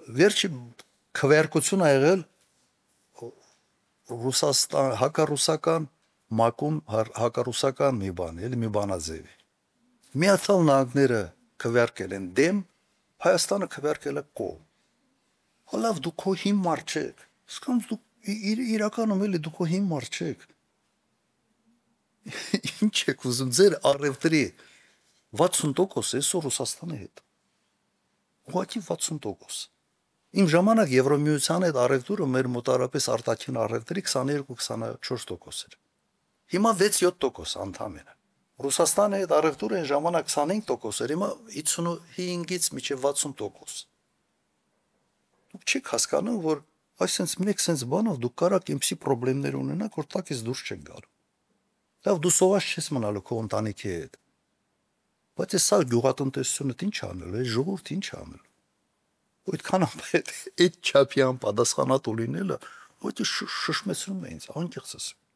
վերջի քվեարկություն ա եղել Ռուսաստան հակառուսական մակուն հակառուսական մի բան, էլի մի բանաձևի։ Միացյալ Նահանգները քվեարկել են դեմ, Հայաստանը քվեարկել է կողմ։ Հալավ դու քո հիմար չեք։ Իսկան դու իրականում էլի դու քո հիմար չեք։ Ինչ եք ուզում ձեր առևտրի 60% էսօր Ռուսաստանի հետ։ Ուղղակի 60%։ Իմ ժամանակ Եվրոմիության հետ առևտուրը մեր մոտարապես արտաքին առևտրի 22-24% էր։ Հիմա 6-7% անդամն է։ Ռուսաստանի հետ առևտուրը այն ժամանակ 25% էր, հիմա 55-ից մինչև 60%։ Դուք չեք հասկանում, որ այսպես մեկ sense բանով դուք կարաք այնպիսի խնդիրներ ունենաք, որ տակից դուրս չեք գալու։ Լավ, դու սոված չես մնալու քո ընտանիքի հետ։ Բայց սա գյուղատնտեսությունը ինչ անելու, այս ժողովուրդը ինչ անելու։ Այդքան այդ չափի անպատասխանատու լինելը, ոչի շշմեցնում է ինձ, անկեղծ ասեմ։